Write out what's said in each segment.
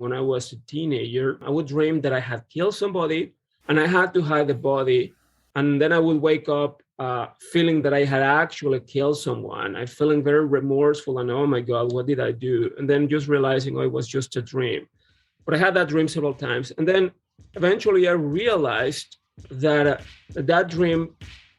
When I was a teenager, I would dream that I had killed somebody and I had to hide the body. And then I would wake up feeling that I had actually killed someone. I feeling very remorseful and, oh my God, what did I do? And then just realizing, oh, it was just a dream. But I had that dream several times. And then eventually I realized that that dream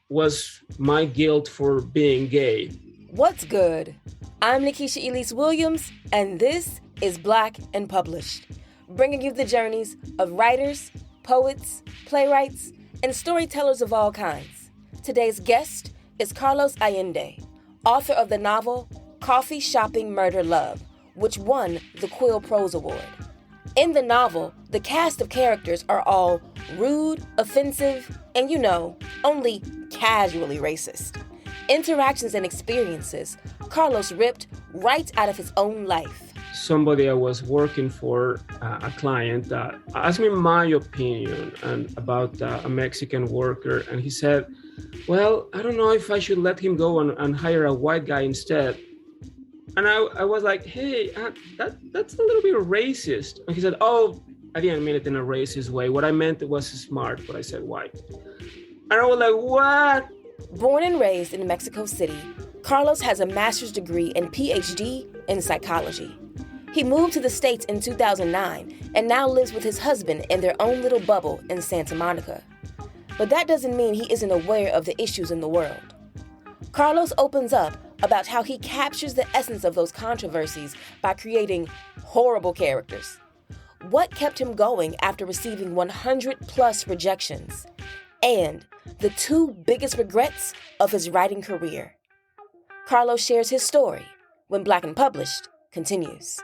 was my guilt for being gay. What's good? I'm Nikisha Elise Williams, and this is Black and Published, bringing you the journeys of writers, poets, playwrights, and storytellers of all kinds. Today's guest is Carlos Allende, author of the novel Coffee Shopping Murder Love, which won the Quill Prose Award. In the novel, the cast of characters are all rude, offensive, and only casually racist. Interactions and experiences Carlos ripped right out of his own life. Somebody I was working for, a client, asked me my opinion about a Mexican worker. And he said, well, I don't know if I should let him go and hire a white guy instead. And I was like, hey, that's a little bit racist. And he said, oh, I didn't mean it in a racist way. What I meant was smart, but I said white. And I was like, what? Born and raised in Mexico City, Carlos has a master's degree and PhD in psychology. He moved to the States in 2009 and now lives with his husband in their own little bubble in Santa Monica. But that doesn't mean he isn't aware of the issues in the world. Carlos opens up about how he captures the essence of those controversies by creating horrible characters. What kept him going after receiving 100+ rejections? And the two biggest regrets of his writing career. Carlos shares his story when Black and Published continues.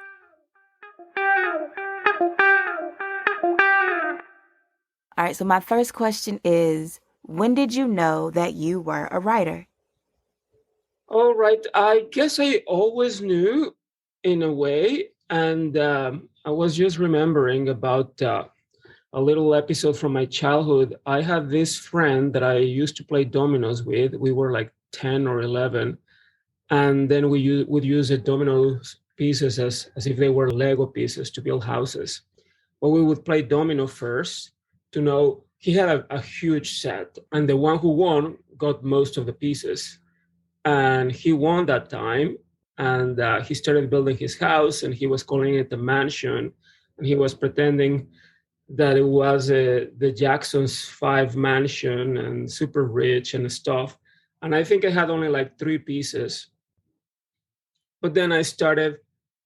All right, so my first question is, when did you know that you were a writer? All right. I guess I always knew in a way. And I was just remembering about a little episode from my childhood. I had this friend that I used to play dominoes with. We were like 10 or 11. And then we would use the domino pieces as if they were Lego pieces to build houses. But we would play domino first to know he had a huge set. And the one who won got most of the pieces. And he won that time, and he started building his house, and he was calling it a mansion, and he was pretending that it was the Jackson's 5 mansion and super rich and stuff. And I think I had only like 3 pieces. But then I started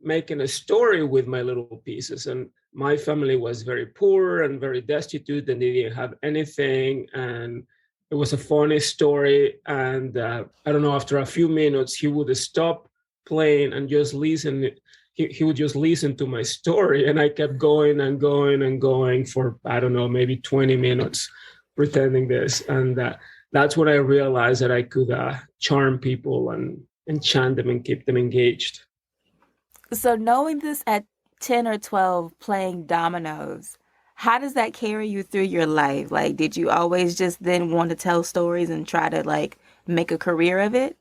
making a story with my little pieces, and my family was very poor and very destitute, and they didn't have anything. And it was a funny story. And I don't know, after a few minutes, he would stop playing and just listen. He would just listen to my story. And I kept going and going and going for, I don't know, maybe 20 minutes pretending this. And that's when I realized that I could charm people and enchant them and keep them engaged. So knowing this at 10 or 12, playing dominoes, how does that carry you through your life? Like, did you always just then want to tell stories and try to make a career of it?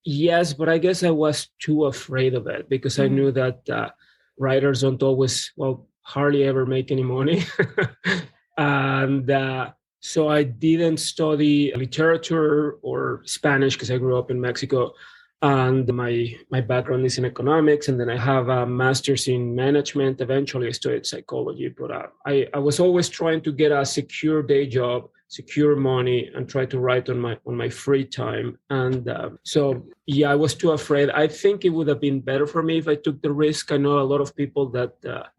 Yes, but I guess I was too afraid of it because I knew that writers don't always, hardly ever make any money. And so I didn't study literature or Spanish because I grew up in Mexico. And my background is in economics, and then I have a master's in management. Eventually, I studied psychology, but I was always trying to get a secure day job, secure money, and try to write on my free time. And I was too afraid. I think it would have been better for me if I took the risk. I know a lot of people that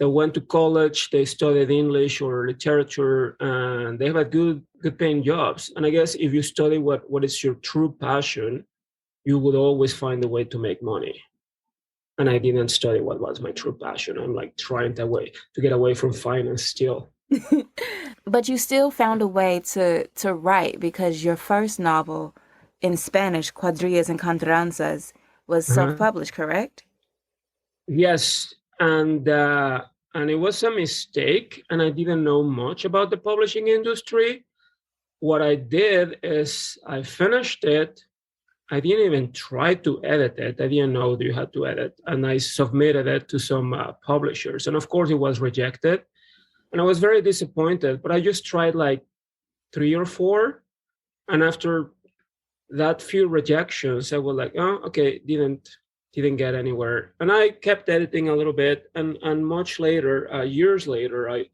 went to college, they studied English or literature, and they have a good paying jobs. And I guess if you study what is your true passion, you would always find a way to make money. And I didn't study what was my true passion. I'm trying to get away from finance still. But you still found a way to write, because your first novel in Spanish, Cuadrillas and Contranzas, was self-published, correct? Yes. And it was a mistake, and I didn't know much about the publishing industry. What I did is I finished it, I didn't even try to edit it. I didn't know that you had to edit. And I submitted it to some publishers. And of course, it was rejected. And I was very disappointed, but I just tried like 3 or 4. And after that few rejections, I was like, oh, okay, didn't get anywhere. And I kept editing a little bit. And much later, years later, I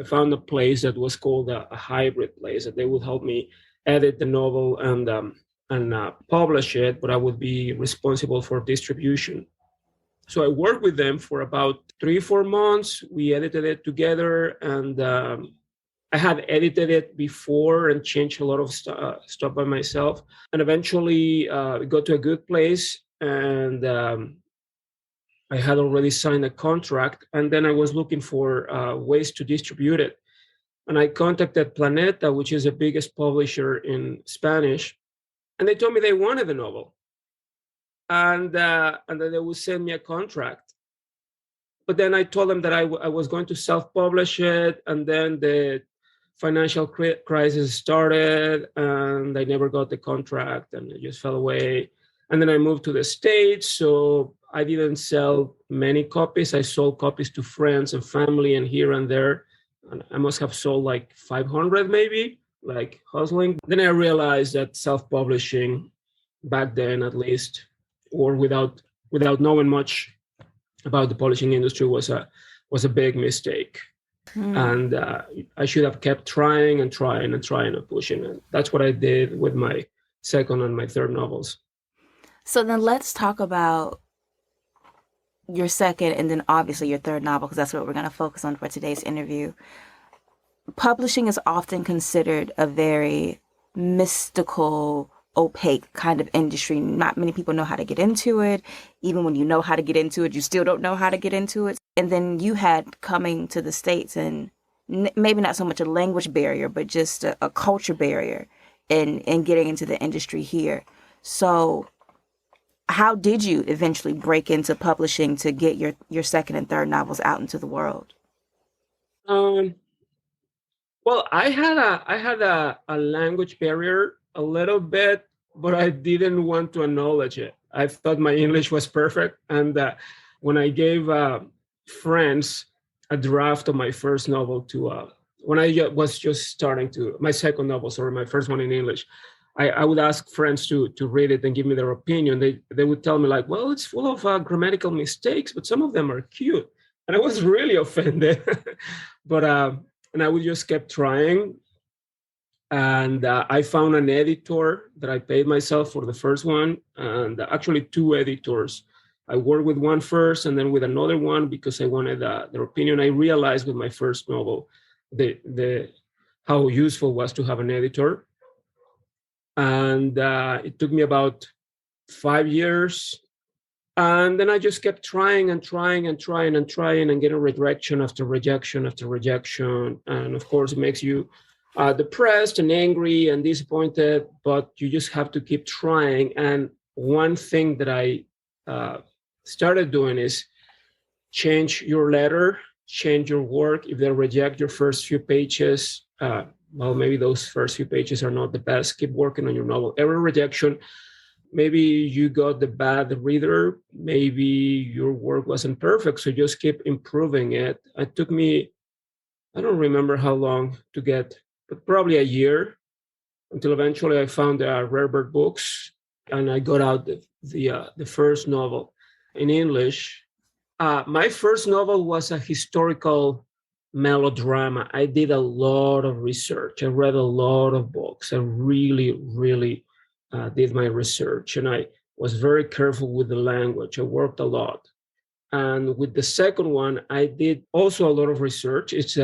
found a place that was called a hybrid place that they would help me edit the novel and publish it, but I would be responsible for distribution. So I worked with them for about 3 or 4 months. We edited it together, and I had edited it before and changed a lot of stuff by myself. And eventually, we got to a good place, and I had already signed a contract. And then I was looking for ways to distribute it. And I contacted Planeta, which is the biggest publisher in Spanish, and they told me they wanted the novel, and that they would send me a contract. But then I told them that I was going to self-publish it, and then the financial crisis started, and I never got the contract, and it just fell away. And then I moved to the States, so I didn't sell many copies. I sold copies to friends and family, and here and there. And I must have sold like 500 maybe, like hustling. Then I realized that self-publishing, back then at least, or without knowing much about the publishing industry, was a big mistake. And I should have kept trying and trying and trying and pushing. And that's what I did with my second and my third novels. So then let's talk about your second and then obviously your third novel, because that's what we're going to focus on for today's interview. Publishing is often considered a very mystical, opaque kind of industry. Not many people know how to get into it. Even when you know how to get into it, you still don't know how to get into it. And then you had coming to the States and maybe not so much a language barrier, but just a culture barrier in getting into the industry here. So how did you eventually break into publishing to get your second and third novels out into the world? Well, I had a language barrier a little bit, but I didn't want to acknowledge it. I thought my English was perfect, and when I gave friends a draft of my first novel to when I was just starting to my second novel, sorry, my first one in English, I would ask friends to read it and give me their opinion. They would tell me like, well, it's full of grammatical mistakes, but some of them are cute, and I was really offended. But and I would just kept trying. And I found an editor that I paid myself for the first one, and actually 2 editors. I worked with one first and then with another one because I wanted their opinion. I realized with my first novel the how useful it was to have an editor. And it took me about 5 years. And then I just kept trying and trying and trying and trying and getting rejection after rejection after rejection. And of course, it makes you depressed and angry and disappointed, but you just have to keep trying. And one thing that I started doing is change your letter, change your work. If they reject your first few pages, well, maybe those first few pages are not the best. Keep working on your novel. Every rejection, maybe you got the bad reader, maybe your work wasn't perfect, so just keep improving it. It took me, I don't remember how long to get, but probably a year, until eventually I found Rare Bird Books, and I got out the first novel in English. My first novel was a historical melodrama. I did a lot of research. I read a lot of books. I really, really did my research, and I was very careful with the language. I worked a lot. And with the second one, I did also a lot of research. It's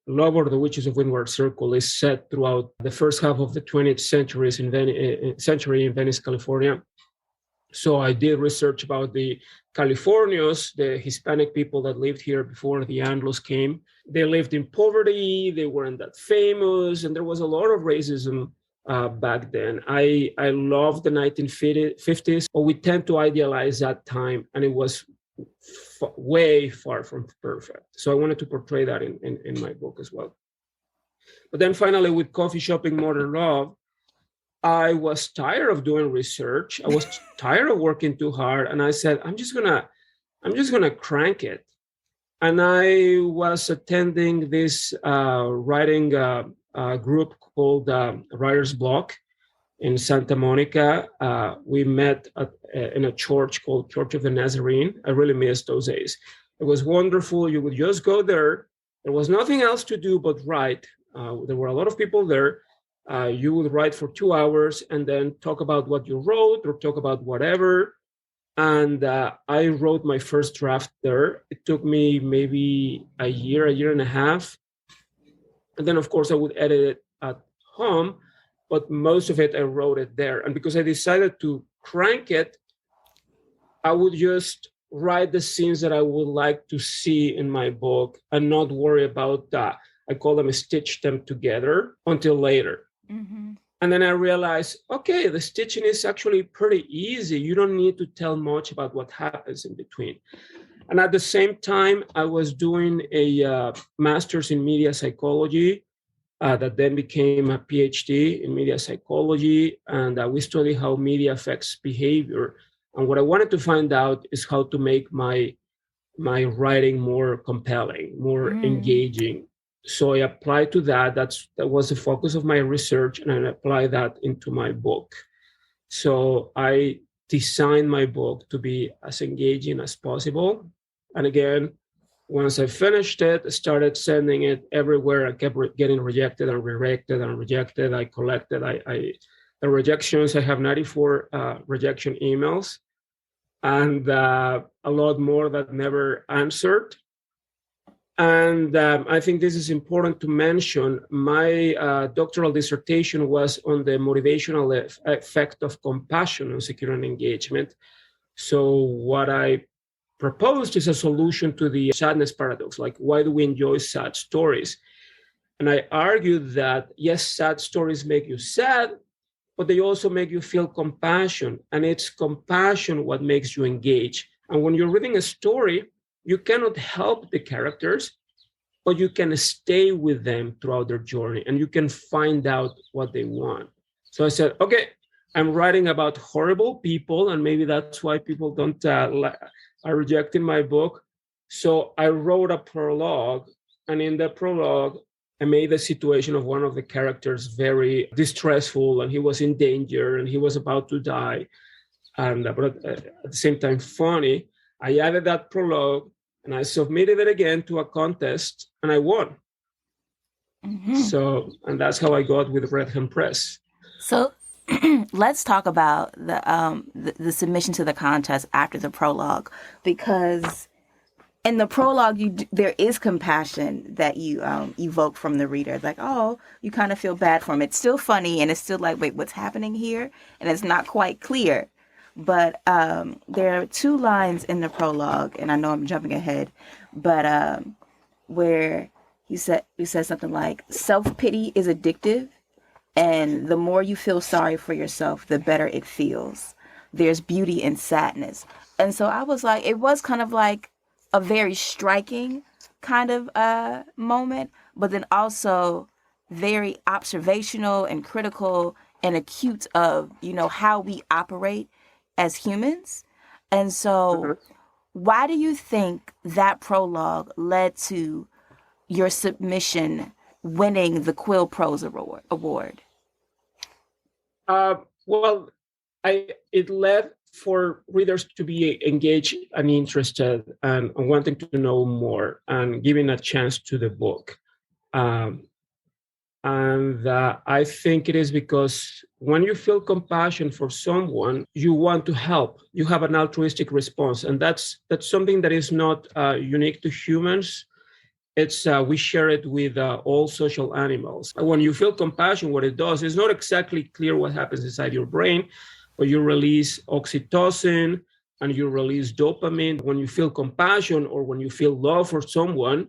Love or the Witches of Windward Circle is set throughout the first half of the 20th century in Venice, California. So I did research about the Californios, the Hispanic people that lived here before the Anglos came. They lived in poverty, they weren't that famous, and there was a lot of racism back then. I love the 1950s, but we tend to idealize that time, and it was way far from perfect. So I wanted to portray that in my book as well. But then finally, with Coffee Shopping Modern Love, I was tired of doing research. I was tired of working too hard, and I said, I'm just gonna crank it. And I was attending this writing group called Writer's Block in Santa Monica. We met in a church called Church of the Nazarene. I really miss those days. It was wonderful. You would just go there. There was nothing else to do but write. There were a lot of people there. You would write for 2 hours and then talk about what you wrote or talk about whatever. And I wrote my first draft there. It took me maybe a year and a half. And then, of course, I would edit it at home, but most of it I wrote it there. And because I decided to crank it, I would just write the scenes that I would like to see in my book and not worry about that. I call them stitch them together until later. Mm-hmm. And then I realized, okay, the stitching is actually pretty easy. You don't need to tell much about what happens in between. And at the same time, I was doing a master's in media psychology that then became a PhD in media psychology. And we study how media affects behavior. And what I wanted to find out is how to make my writing more compelling, more engaging. So I applied to that. That was the focus of my research, and I applied that into my book. So I designed my book to be as engaging as possible. And again, once I finished it, I started sending it everywhere. I kept getting rejected and rejected and rejected. I collected the rejections. I have 94 rejection emails and a lot more that never answered. And I think this is important to mention. My doctoral dissertation was on the motivational effect of compassion on secure and engagement. So what I proposed is a solution to the sadness paradox, like why do we enjoy sad stories? And I argued that, yes, sad stories make you sad, but they also make you feel compassion. And it's compassion what makes you engage. And when you're reading a story, you cannot help the characters, but you can stay with them throughout their journey and you can find out what they want. So I said, okay, I'm writing about horrible people, and maybe that's why people don't are rejecting my book. So I wrote a prologue, and in the prologue, I made the situation of one of the characters very distressful, and he was in danger and he was about to die. And but at the same time, funny. I added that prologue and I submitted it again to a contest and I won. Mm-hmm. So, and that's how I got with Red Hand Press. So let's talk about the submission to the contest after the prologue, because in the prologue, there is compassion that you evoke from the reader. Like, oh, you kind of feel bad for him. It's still funny, and it's still like, wait, what's happening here? And it's not quite clear. But there are two lines in the prologue, and I know I'm jumping ahead, but where he says something like, self-pity is addictive, and the more you feel sorry for yourself, the better it feels. There's beauty in sadness. And so I was like, it was kind of like a very striking kind of moment, but then also very observational and critical and acute of, how we operate as humans. And so why do you think that prologue led to your submission winning the Quill Prose Award? Well, it led for readers to be engaged and interested and wanting to know more and giving a chance to the book. And I think it is because when you feel compassion for someone, you want to help. You have an altruistic response. And that's something that is not unique to humans. It's we share it with all social animals. When you feel compassion, what it does is not exactly clear what happens inside your brain, but you release oxytocin and you release dopamine. When you feel compassion or when you feel love for someone,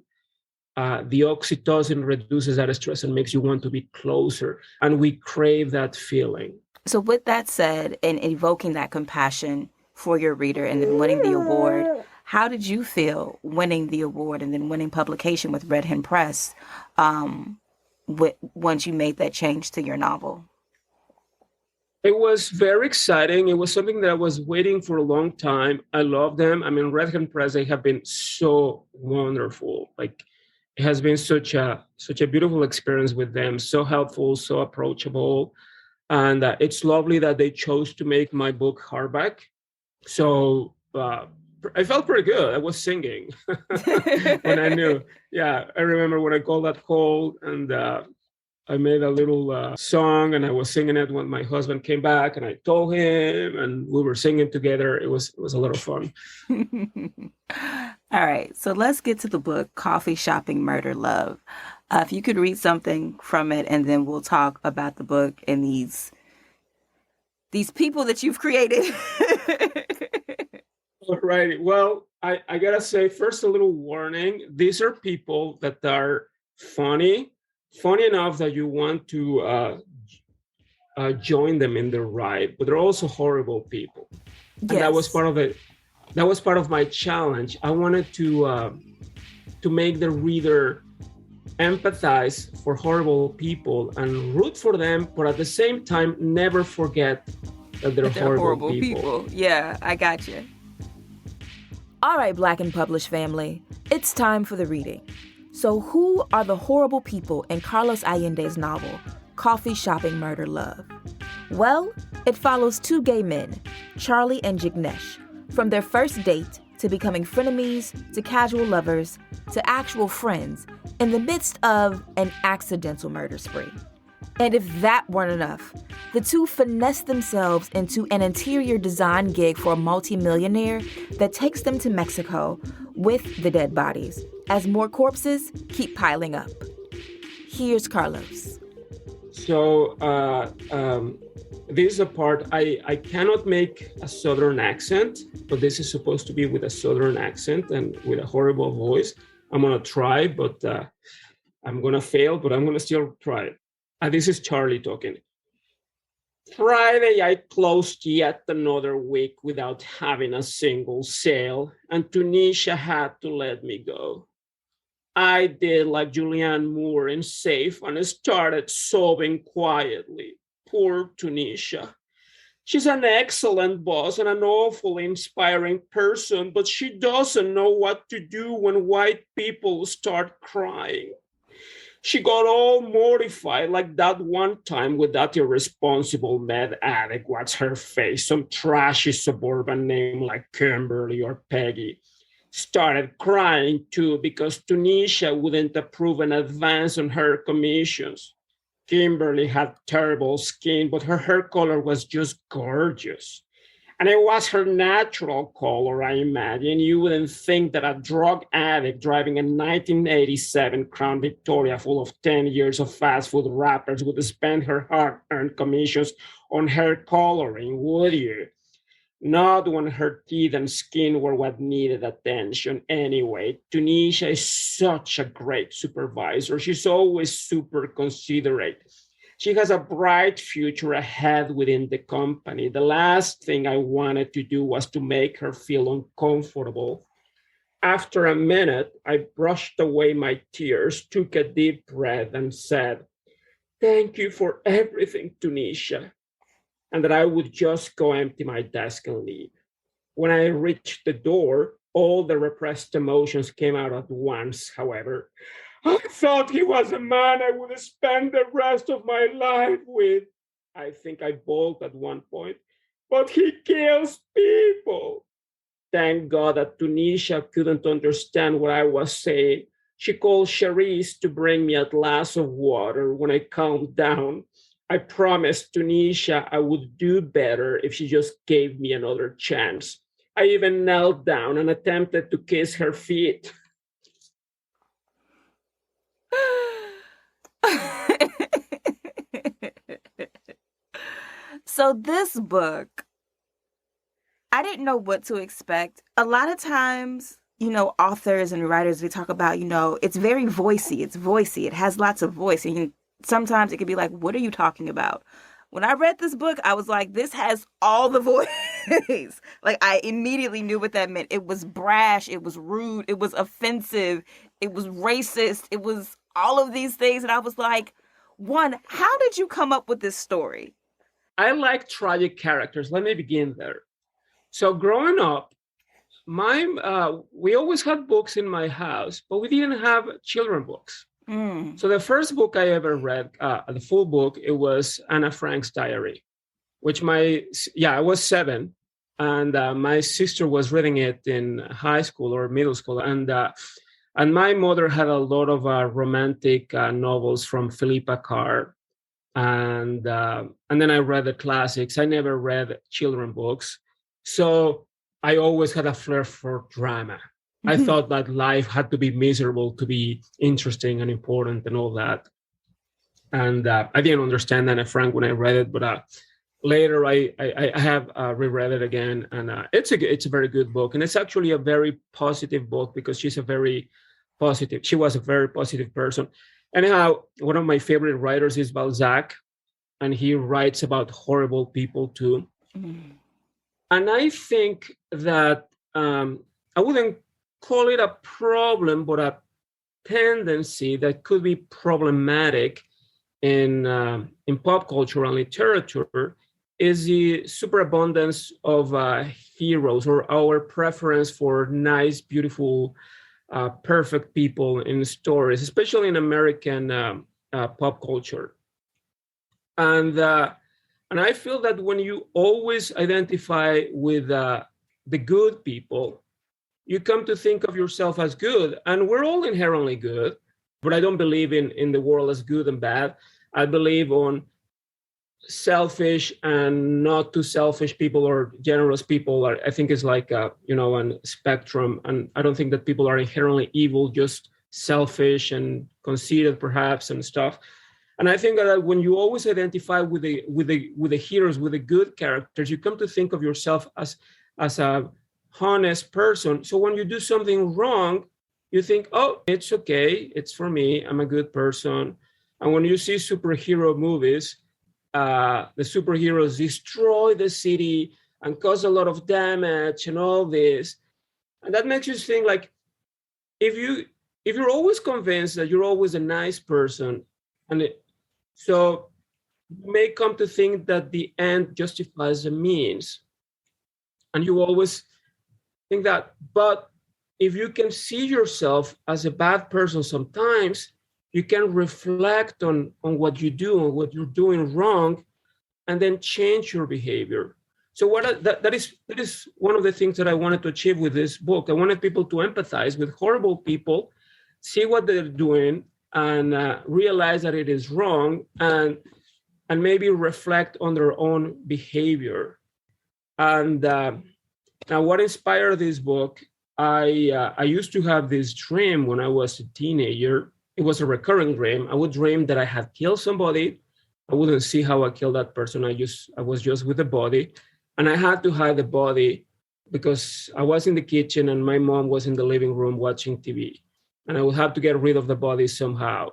the oxytocin reduces that stress and makes you want to be closer. And we crave that feeling. So with that said, and evoking that compassion for your reader and then winning the award, how did you feel winning the award and then winning publication with Red Hen Press once you made that change to your novel? It was very exciting. It was something that I was waiting for a long time. I love them. I mean, Red Hand Press, they have been so wonderful. Like, it has been such a beautiful experience with them. So helpful, so approachable, and it's lovely that they chose to make my book hardback. So I felt pretty good. I was singing when I knew. Yeah, I remember when I called that call, and I made a little song, and I was singing it when my husband came back, and I told him, and we were singing together. It was a lot of fun. All right, so let's get to the book, Coffee Shopping Murder Love. If you could read something from it, and then we'll talk about the book and these people that you've created. All right. Well, I gotta say first a little warning. These are people that are funny, funny enough that you want to join them in the ride, but they're also horrible people, and that was Yes. part of it. That was part of my challenge. I wanted to make the reader empathize for horrible people and root for them, but at the same time, never forget that they're That they're horrible horrible people. people. Yeah, I got you. All right, Black and Published family, it's time for the reading. So, who are the horrible people in Carlos Allende's novel, Coffee Shopping Murder Love? Well, it follows two gay men, Charlie and Jignesh, from their first date to becoming frenemies to casual lovers to actual friends in the midst of an accidental murder spree. And if that weren't enough, the two finesse themselves into an interior design gig for a multimillionaire that takes them to Mexico with the dead bodies as more corpses keep piling up. Here's Carlos. So this is a part I cannot make a southern accent, but this is supposed to be with a southern accent and with a horrible voice. I'm gonna try, but I'm gonna fail, but I'm gonna still try it. This is Charlie talking. Friday, I closed yet another week without having a single sale, and Tunisia had to let me go. I did like Julianne Moore in Safe and started sobbing quietly. Poor Tunisia. She's an excellent boss and an awfully inspiring person, but she doesn't know what to do when white people start crying. She got all mortified like that one time with that irresponsible med addict. What's her face? Some trashy suburban name like Kimberly or Peggy. Started crying too because Tunisia wouldn't approve an advance on her commissions. Kimberly had terrible skin, but her hair color was just gorgeous. And it was her natural color, I imagine. You wouldn't think that a drug addict driving a 1987 Crown Victoria full of 10 years of fast food wrappers would spend her hard earned commissions on hair coloring, would you? Not when her teeth and skin were what needed attention. Anyway, Tunisia is such a great supervisor. She's always super considerate. She has a bright future ahead within the company. The last thing I wanted to do was to make her feel uncomfortable. After a minute, I brushed away my tears, took a deep breath, and said, "Thank you for everything, Tunisia," and that I would just go empty my desk and leave. When I reached the door, all the repressed emotions came out at once, however. I thought he was a man I would spend the rest of my life with. I think I bawled at one point. But he kills people. Thank God that Tunisia couldn't understand what I was saying. She called Charisse to bring me a glass of water when I calmed down. I promised Tunisia I would do better if she just gave me another chance. I even knelt down and attempted to kiss her feet. So this book, I didn't know what to expect. A lot of times, authors and writers, we talk about, it's very voicey. It's voicey. It has lots of voice. And sometimes it can be like, what are you talking about? When I read this book, I was like, this has all the voice. Like, I immediately knew what that meant. It was brash. It was rude. It was offensive. It was racist. It was all of these things. And I was like, one, how did you come up with this story? I like tragic characters. Let me begin there. So growing up, we always had books in my house, but we didn't have children books. Mm. So the first book I ever read, the full book, it was Anna Frank's diary, which I was 7, and my sister was reading it in high school or middle school, and my mother had a lot of romantic novels from Philippa Carr, and then I read the classics. I never read children books, so I always had a flair for drama. I thought that life had to be miserable to be interesting and important and all that. And I didn't understand Anna Frank when I read it, but later I have reread it again, and it's a very good book, and it's actually a very positive book because she was a very positive person. Anyhow, one of my favorite writers is Balzac, and he writes about horrible people too. Mm. And I think that I wouldn't call it a problem, but a tendency that could be problematic in pop culture and literature is the superabundance of heroes, or our preference for nice, beautiful, perfect people in stories, especially in American pop culture. And I feel that when you always identify with the good people, you come to think of yourself as good, and we're all inherently good. But I don't believe in the world as good and bad. I believe on selfish and not too selfish people, or generous people. I think it's like a spectrum, and I don't think that people are inherently evil, just selfish and conceited perhaps and stuff. And I think that when you always identify with the heroes, with the good characters, you come to think of yourself as a honest person. So when you do something wrong, you think, oh, it's okay, it's for me, I'm a good person. And when you see superhero movies, the superheroes destroy the city and cause a lot of damage and all this, and that makes you think, like, if you're always convinced that you're always a nice person, so you may come to think that the end justifies the means, and you always think that. But if you can see yourself as a bad person sometimes, you can reflect on what you do and what you're doing wrong, and then change your behavior. So that is one of the things that I wanted to achieve with this book. I wanted people to empathize with horrible people, see what they're doing, and realize that it is wrong, and maybe reflect on their own behavior. And now, what inspired this book? I used to have this dream when I was a teenager. It was a recurring dream. I would dream that I had killed somebody. I wouldn't see how I killed that person. I was just with the body, and I had to hide the body because I was in the kitchen and my mom was in the living room watching TV, and I would have to get rid of the body somehow.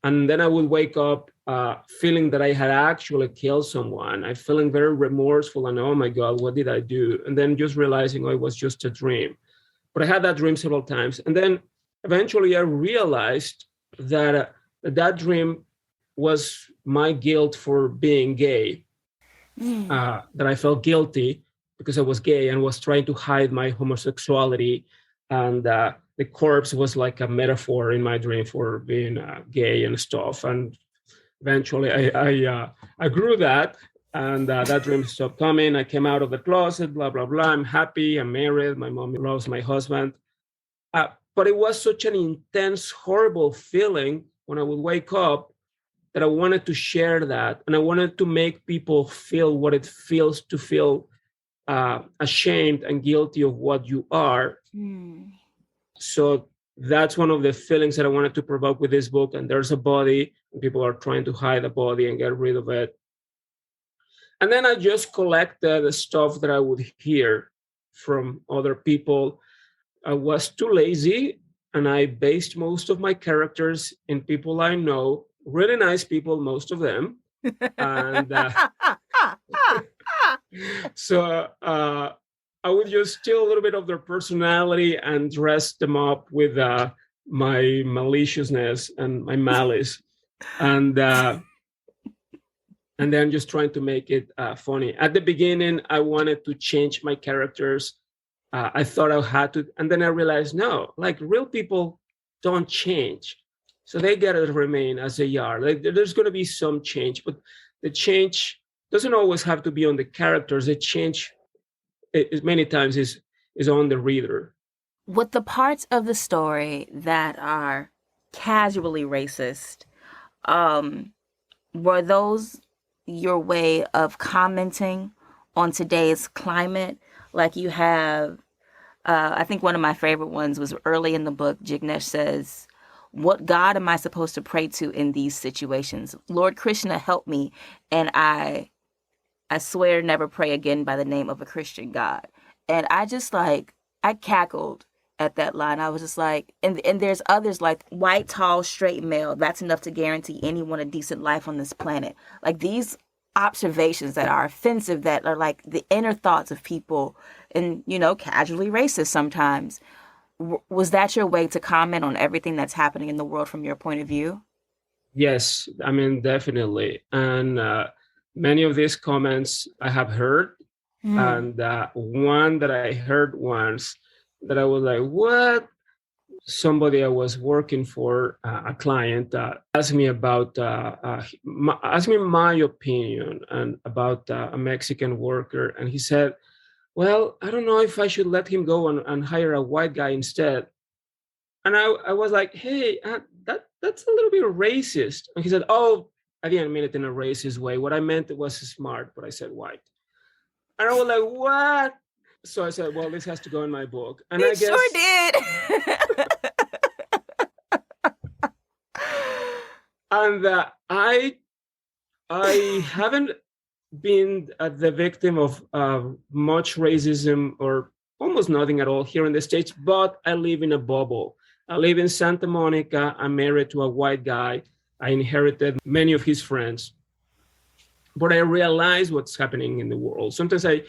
And then I would wake up feeling that I had actually killed someone. I'm feeling very remorseful and, oh my God, what did I do? And then just realizing, oh, it was just a dream. But I had that dream several times. And then eventually I realized that that dream was my guilt for being gay, that I felt guilty because I was gay and was trying to hide my homosexuality. And the corpse was like a metaphor in my dream for being gay and stuff. And eventually I grew that, and that dream stopped coming. I came out of the closet, blah, blah, blah. I'm happy. I'm married. My mom loves my husband. But it was such an intense, horrible feeling when I would wake up that I wanted to share that. And I wanted to make people feel what it feels to feel ashamed and guilty of what you are. So that's one of the feelings that I wanted to provoke with this book. And there's a body, and people are trying to hide the body and get rid of it. And then I just collected the stuff that I would hear from other people. I was too lazy, and I based most of my characters in people I know, really nice people, most of them. And so I would just steal a little bit of their personality and dress them up with my maliciousness and my malice. And and then just trying to make it funny. At the beginning, I wanted to change my characters. I thought I had to, and then I realized no, like real people don't change, so they gotta remain as they are. Like there's going to be some change, but the change doesn't always have to be on the characters. The change, many times, is on the reader. With the parts of the story that are casually racist, were those your way of commenting on today's climate? Like you have, I think one of my favorite ones was early in the book. Jignesh says, "What God am I supposed to pray to in these situations? Lord Krishna, help me, and I swear never pray again by the name of a Christian God." And I just like, I cackled at that line. I was just like, and there's others like white, tall, straight male. That's enough to guarantee anyone a decent life on this planet. Like these observations that are offensive, that are like the inner thoughts of people, and, you know, casually racist sometimes. Was that your way to comment on everything that's happening in the world from your point of view? Yes, I mean, definitely. And many of these comments I have heard. And one that I heard once that I was like, what? Somebody I was working for, a client, asked me about, asked me my opinion and about a Mexican worker. And he said, well, I don't know if I should let him go and hire a white guy instead. And I was like, hey, that's a little bit racist. And he said, oh, I didn't mean it in a racist way. What I meant, it was smart, but I said white. And I was like, what? So I said, well, this has to go in my book. And I guess sure did. And I haven't been the victim of much racism or almost nothing at all here in the States, but I live in a bubble. I live in Santa Monica. I'm married to a white guy. I inherited many of his friends. But I realize what's happening in the world. Sometimes I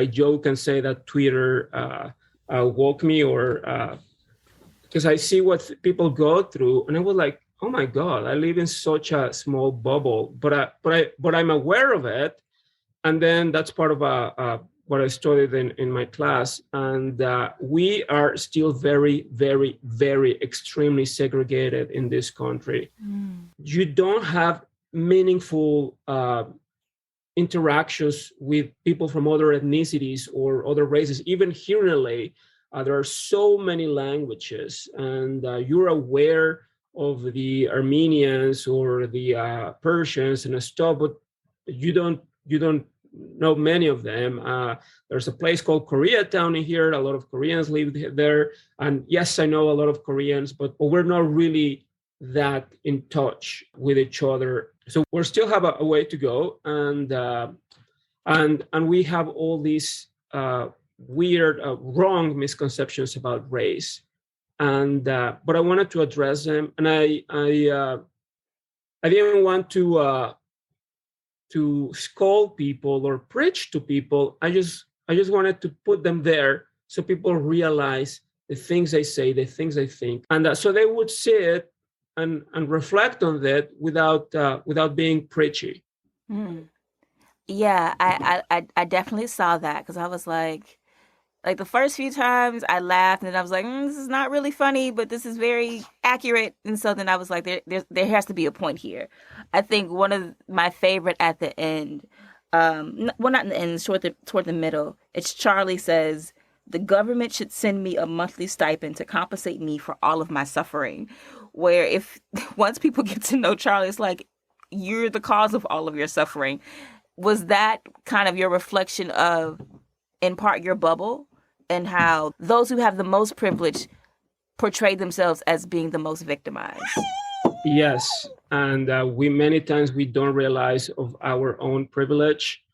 joke and say that Twitter woke me, or because I see what people go through, and I was like, oh my God, I live in such a small bubble, but I'm aware of it, and then that's part of what I studied in my class, and we are still very, very, very extremely segregated in this country. You don't have meaningful interactions with people from other ethnicities or other races. Even here in LA, there are so many languages, and you're aware of the Armenians or the Persians and stuff, but you don't know many of them. There's a place called Koreatown in here. A lot of Koreans live there, and yes, I know a lot of Koreans, but we're not really that in touch with each other. So we still have a way to go, and we have all these weird, wrong misconceptions about race, and but I wanted to address them, and I didn't want to scold people or preach to people. I just wanted to put them there so people realize the things they say, the things they think, and so they would see it and reflect on that without being preachy. Yeah, I definitely saw that, because I was like the first few times I laughed and I was like, this is not really funny, but this is very accurate. And so then I was like, there has to be a point here. I think one of my favorite at the end, well, not in the end, toward the middle, it's Charlie says, the government should send me a monthly stipend to compensate me for all of my suffering. Where if once people get to know Charlie, it's like, you're the cause of all of your suffering. Was that kind of your reflection of, in part, your bubble, and how those who have the most privilege portray themselves as being the most victimized? Yes, and we many times we don't realize of our own privilege,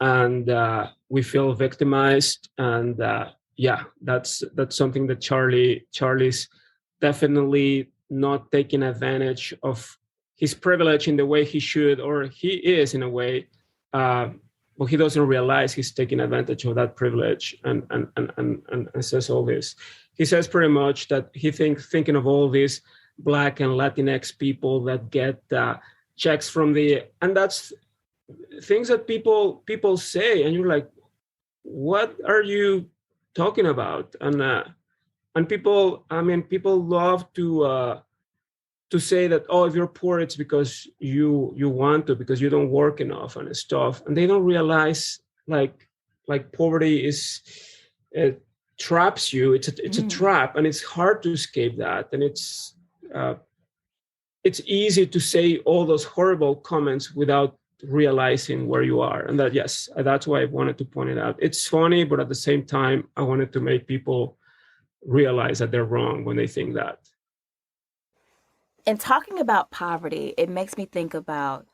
and we feel victimized, and yeah, that's something that Charlie's definitely not taking advantage of his privilege in the way he should, or he is in a way, but he doesn't realize he's taking advantage of that privilege, and says all this. He says pretty much that he thinking of all these Black and Latinx people that get checks from and that's things that people say, and you're like, what are you talking about? And people, I mean, people love to say that, oh, if you're poor, it's because you want to, because you don't work enough and stuff, and they don't realize like poverty is, it traps you. It's a trap, and it's hard to escape that, and uh, it's easy to say all those horrible comments without realizing where you are. And that, yes, that's why I wanted to point it out. It's funny, but at the same time, I wanted to make people realize that they're wrong when they think that. And talking about poverty, it makes me think about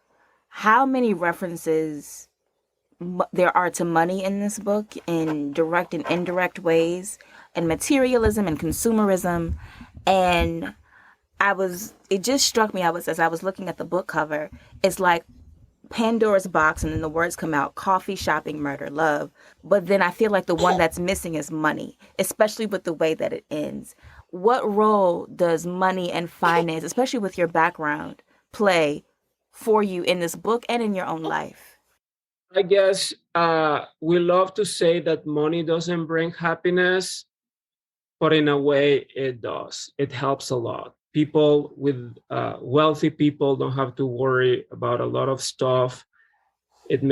how many references there are to money in this book in direct and indirect ways, and materialism and consumerism. And it just struck me, as I was looking at the book cover, it's like Pandora's box, and then the words come out: coffee, shopping, murder, love. But then I feel like the one that's missing is money, especially with the way that it ends. What role does money and finance, especially with your background, play for you in this book and in your own life? I guess we love to say that money doesn't bring happiness, but in a way it does. It helps a lot. People with wealthy people don't have to worry about a lot of stuff. It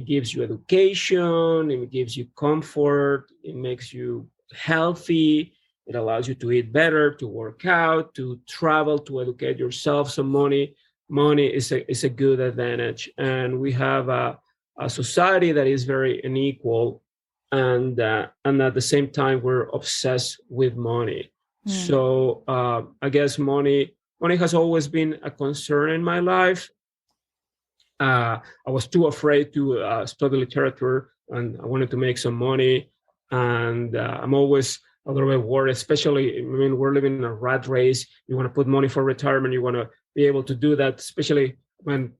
gives you education, it gives you comfort, it makes you healthy, it allows you to eat better, to work out, to travel, to educate yourself. So money is a good advantage, and we have a society that is very unequal, and at the same time we're obsessed with money. So I guess money has always been a concern in my life. I was too afraid to study literature, and I wanted to make some money. And I'm always a little bit worried, especially when we're living in a rat race. You want to put money for retirement. You want to be able to do that, especially when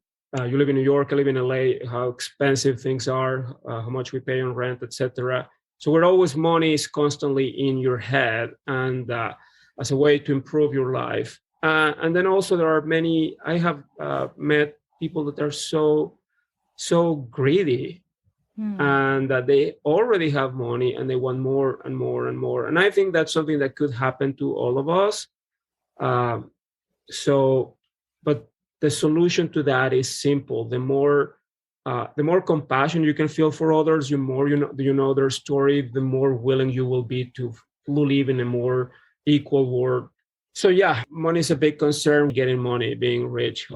you live in New York, I live in LA, how expensive things are, how much we pay on rent, etc. So we're always, money is constantly in your head, and as a way to improve your life. And then also there are many, I have met people that are so greedy, and that they already have money and they want more and more and more. And I think that's something that could happen to all of us. Um, so, but the solution to that is simple. The more compassion you can feel for others, the more you know their story, the more willing you will be to live in a more equal world. So yeah, money is a big concern. Getting money, being rich,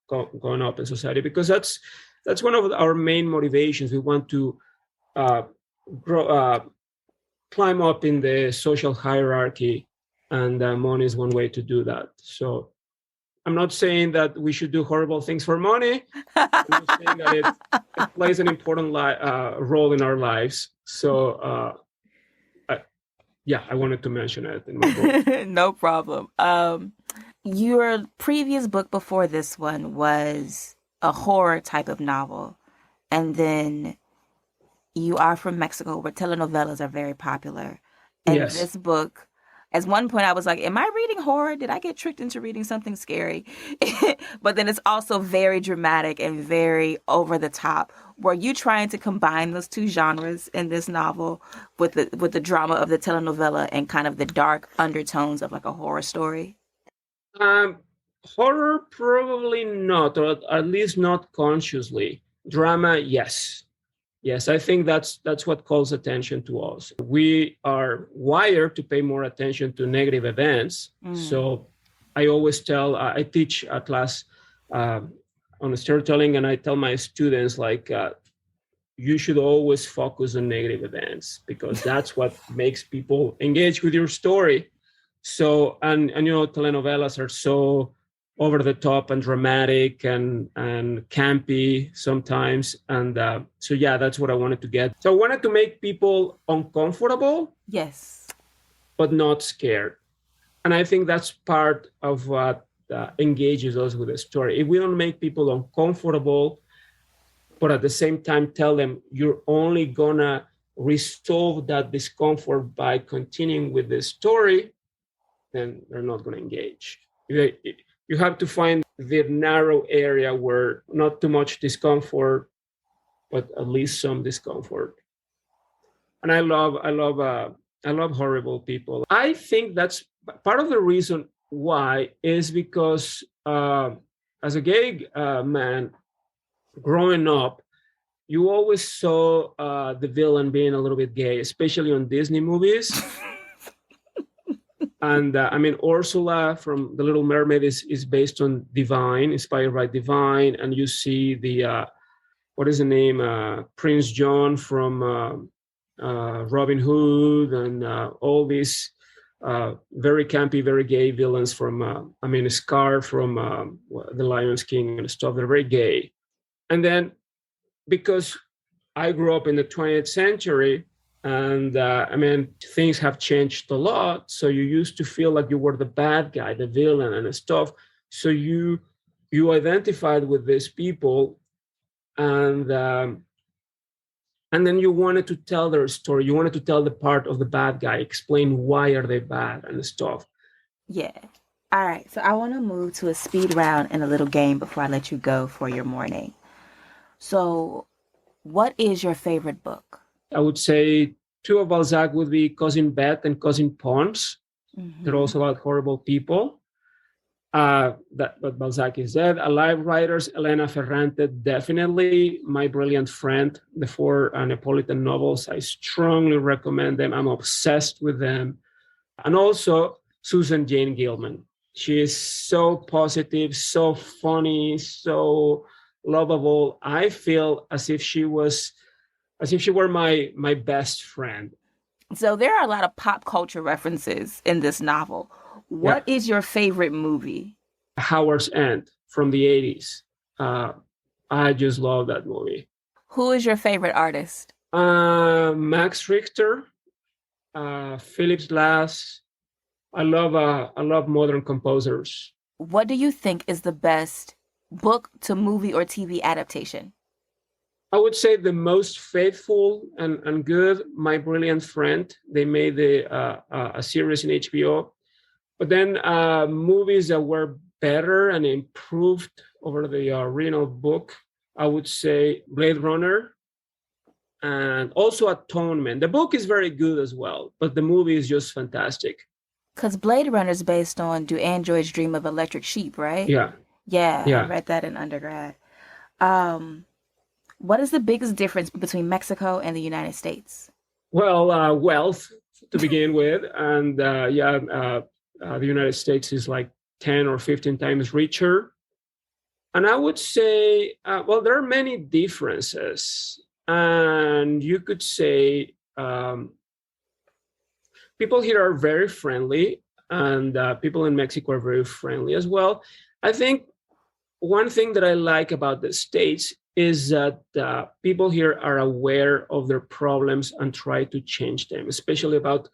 going up in society, because that's one of our main motivations. We want to uh, grow, climb up in the social hierarchy, and money is one way to do that. So I'm not saying that we should do horrible things for money. I'm just saying that it plays an important role in our lives. So I wanted to mention it in my book. No problem. Your previous book before this one was a horror type of novel. And then you are from Mexico, where telenovelas are very popular. And Yes. this book, at one point I was like, am I reading horror? Did I get tricked into reading something scary? But then it's also very dramatic and very over the top. Were you trying to combine those two genres in this novel with the drama of the telenovela and kind of the dark undertones of like a horror story? Um, Horror, probably not, or at least not consciously. Drama, yes. Yes, I think that's what calls attention to us. We are wired to pay more attention to negative events. So I always I teach a class on storytelling, and I tell my students, like, you should always focus on negative events, because that's what makes people engage with your story. So, and telenovelas are so over the top and dramatic and campy sometimes, and so yeah, that's what I wanted to get. So I wanted to make people uncomfortable, Yes. but not scared. And I think that's part of what engages us with the story. If we don't make people uncomfortable, but at the same time tell them you're only gonna resolve that discomfort by continuing with the story, then they're not gonna engage. You have to find the narrow area where not too much discomfort, but at least some discomfort. And I love horrible people. I think that's part of the reason why is because as a gay man growing up, you always saw the villain being a little bit gay, especially on Disney movies. And I mean, Ursula from The Little Mermaid is based on Divine, inspired by Divine. And you see the, what is the name? Prince John from Robin Hood, and all these very campy, very gay villains from, I mean, Scar from The Lion's King and stuff. They're very gay. And then because I grew up in the 20th century, and I mean, things have changed a lot. So you used to feel like you were the bad guy, the villain, and stuff. So you identified with these people, and then you wanted to tell their story. You wanted to tell the part of the bad guy, explain why are they bad and stuff. Yeah. All right. So I want to move to a speed round and a little game before I let you go for your morning. So, what is your favorite book? I would say two of Balzac would be Cousin Bette and Cousin Pons. Mm-hmm. They're also about horrible people. But Balzac is dead. Alive writers, Elena Ferrante, definitely. My Brilliant Friend, the four Neapolitan novels. I strongly recommend them. I'm obsessed with them. And also Susan Jane Gilman. She is so positive, so funny, so lovable. I feel as if she were my best friend. So there are a lot of pop culture references in this novel. What is your favorite movie? Howard's End from the 80s. I just love that movie. Who is your favorite artist? Max Richter, Philip Glass. I love modern composers. What do you think is the best book to movie or TV adaptation? I would say the most faithful and good, My Brilliant Friend. They made a series in HBO. But then movies that were better and improved over the original book, I would say Blade Runner and also Atonement. The book is very good as well, but the movie is just fantastic. Because Blade Runner is based on Do Androids Dream of Electric Sheep, right? Yeah. Yeah, I read that in undergrad. What is the biggest difference between Mexico and the United States? Well, wealth to begin with. And the United States is like 10 or 15 times richer. And I would say, there are many differences. And you could say people here are very friendly, and people in Mexico are very friendly as well. I think one thing that I like about the States is that people here are aware of their problems and try to change them, especially about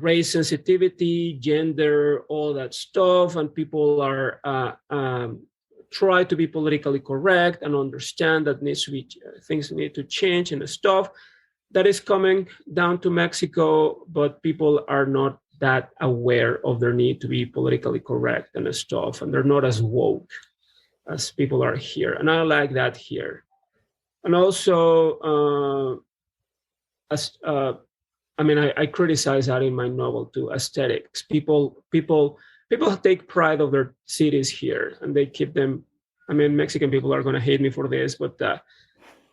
race sensitivity, gender, all that stuff. And people are try to be politically correct and understand that things need to change and stuff. That is coming down to Mexico, but people are not that aware of their need to be politically correct and stuff, and they're not as woke as people are here. And I like that here. And also, I criticize that in my novel too, aesthetics. People take pride of their cities here, and they keep them. I mean, Mexican people are going to hate me for this, but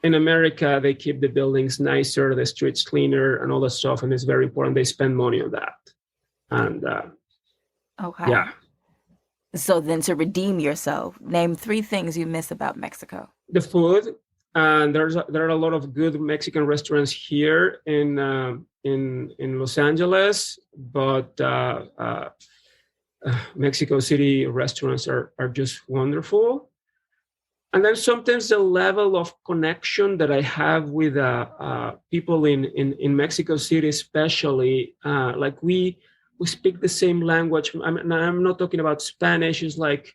in America, they keep the buildings nicer, the streets cleaner, and all that stuff, and it's very important. They spend money on that. And okay. Yeah. So then, to redeem yourself, name 3 things you miss about Mexico. The food, and there are a lot of good Mexican restaurants here in Los Angeles, but Mexico City restaurants are just wonderful. And then sometimes the level of connection that I have with people in Mexico City, especially, like we speak the same language. I'm not talking about Spanish. It's like,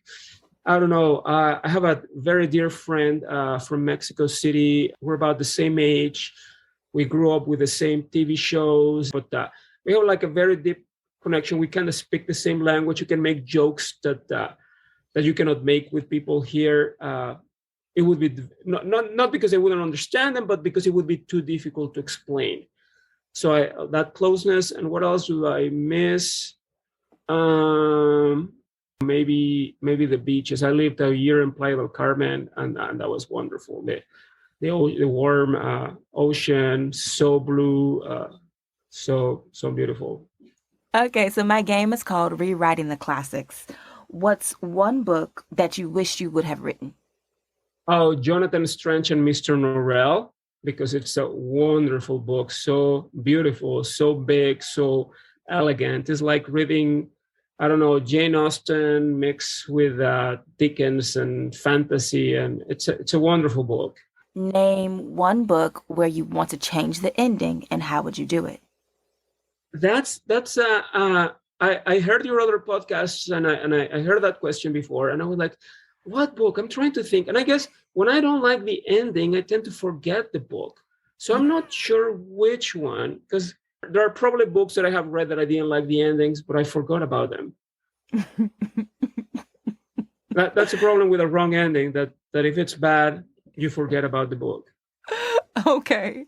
I don't know. I have a very dear friend from Mexico City. We're about the same age. We grew up with the same TV shows, but we have like a very deep connection. We kind of speak the same language. You can make jokes that that you cannot make with people here. It would be not because I wouldn't understand them, but because it would be too difficult to explain. So that closeness. And what else do I miss? Maybe the beaches. I lived a year in Playa del Carmen, and that was wonderful. The warm ocean, so blue, so beautiful. Okay, so my game is called Rewriting the Classics. What's one book that you wish you would have written? Oh, Jonathan Strange and Mr. Norrell, because it's a wonderful book, so beautiful, so big, so elegant. It's like reading, I don't know, Jane Austen mixed with Dickens and fantasy, and it's a wonderful book. Name one book where you want to change the ending, and how would you do it? I heard your other podcasts, and I heard that question before, and I was like, what book? I'm trying to think. And I guess when I don't like the ending, I tend to forget the book. So I'm not sure which one, because there are probably books that I have read that I didn't like the endings, but I forgot about them. That's a problem with a wrong ending, that if it's bad, you forget about the book. Okay.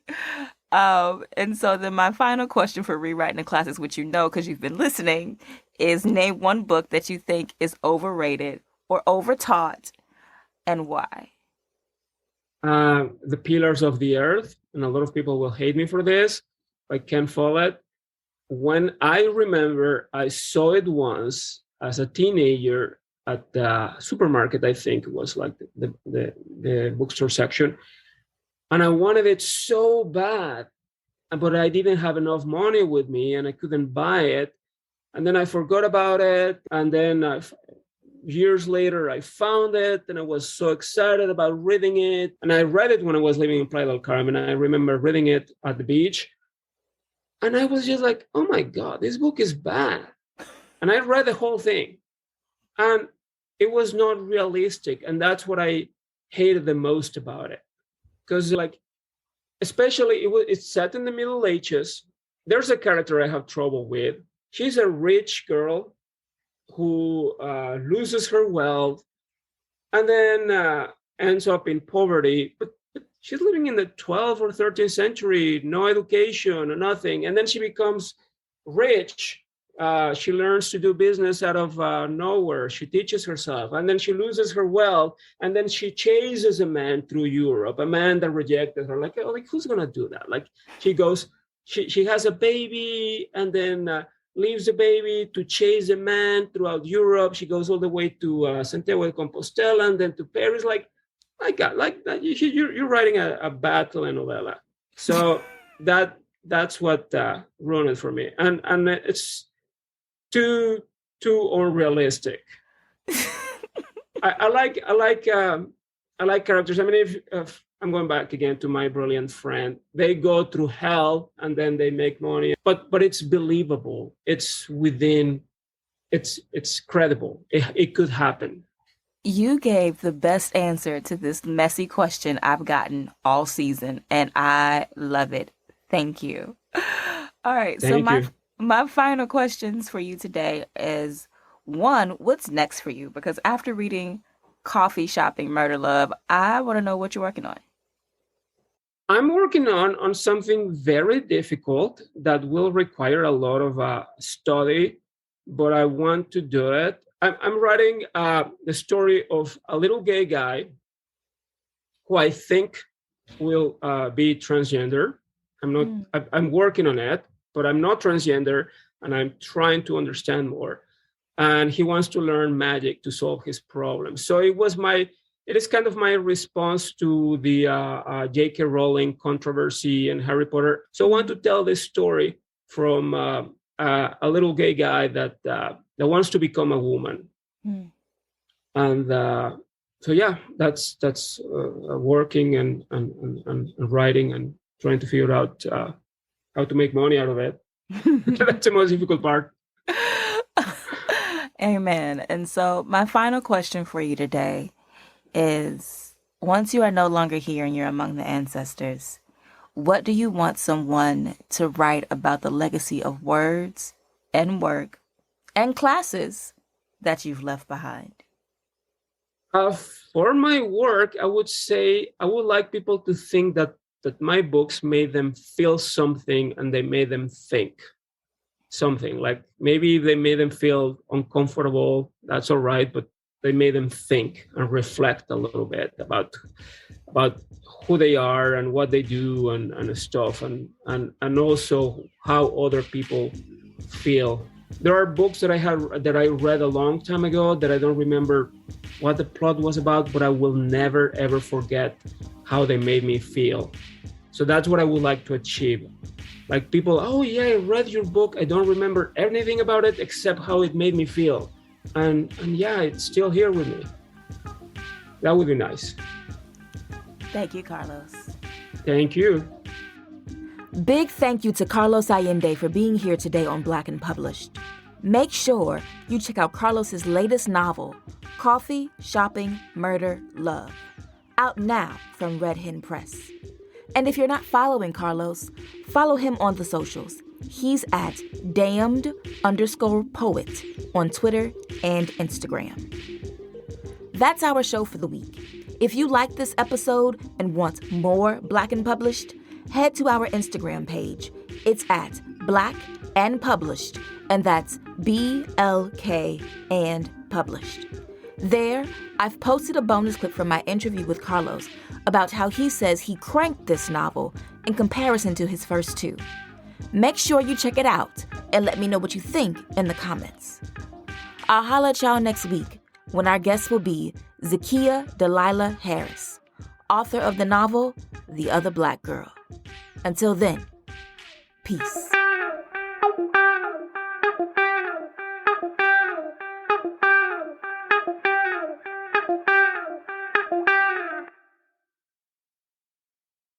And so then my final question for Rewriting the Classics, which you know because you've been listening, is name one book that you think is overrated or overtaught, and why? The Pillars of the Earth, and a lot of people will hate me for this. I can't follow it. When I remember, I saw it once as a teenager at the supermarket. I think it was like the bookstore section, and I wanted it so bad, but I didn't have enough money with me, and I couldn't buy it. And then I forgot about it, and then years later, I found it, and I was so excited about reading it. And I read it when I was living in Playa del Carmen. I remember reading it at the beach, and I was just like, "Oh my God, this book is bad." And I read the whole thing, and it was not realistic, and that's what I hated the most about it, because especially it's set in the Middle Ages. There's a character I have trouble with. She's a rich girl who loses her wealth and then ends up in poverty. But she's living in the 12th or 13th century, no education, nothing. And then she becomes rich. She learns to do business out of nowhere. She teaches herself, and then she loses her wealth, and then she chases a man through Europe, a man that rejected her. Like who's gonna do that? Like she goes, she has a baby, and then leaves the baby to chase a man throughout Europe. She goes all the way to Santiago de Compostela, and then to Paris. Like, my God, like that, you're writing a bad telenovela. So that's what ruined it for me, and it's too unrealistic. I like characters. I mean, if I'm going back again to My Brilliant Friend, they go through hell and then they make money, but it's believable. It's within. It's credible. It could happen. You gave the best answer to this messy question I've gotten all season, and I love it. Thank you. All right, so Thank you. my final questions for you today is, one, what's next for you? Because after reading Coffee Shopping Murder Love, I want to know what you're working on. I'm working on something very difficult that will require a lot of study, but I want to do it. I'm writing the story of a little gay guy who I think will be transgender. I'm not. I'm working on it, but I'm not transgender, and I'm trying to understand more. And he wants to learn magic to solve his problems. So it is kind of my response to the J.K. Rowling controversy and Harry Potter. So I want to tell this story from a little gay guy that wants to become a woman. And so yeah, that's working and writing and trying to figure out how to make money out of it. That's the most difficult part. Amen. And so my final question for you today is, once you are no longer here and you're among the ancestors, what do you want someone to write about the legacy of words and work and classes that you've left behind? For my work, I would say I would like people to think that my books made them feel something and they made them think something. Like maybe they made them feel uncomfortable. That's all right, but they made them think and reflect a little bit about who they are and what they do and stuff and also how other people feel. There are books that I read a long time ago that I don't remember what the plot was about, but I will never ever forget how they made me feel. So that's what I would like to achieve. Like people, oh yeah, I read your book. I don't remember anything about it except how it made me feel. And yeah, it's still here with me. That would be nice. Thank you, Carlos. Thank you. Big thank you to Carlos Allende for being here today on Black and Published. Make sure you check out Carlos's latest novel, Coffee, Shopping, Murder, Love, out now from Red Hen Press. And if you're not following Carlos, follow him on the socials. He's at damned_poet on Twitter and Instagram. That's our show for the week. If you like this episode and want more Black and Published, head to our Instagram page. It's at Black and Published, and that's BLK and Published. There, I've posted a bonus clip from my interview with Carlos about how he says he cranked this novel in comparison to his first two. Make sure you check it out and let me know what you think in the comments. I'll holla at y'all next week when our guest will be Zakiya Delilah Harris, author of the novel The Other Black Girl. Until then, peace.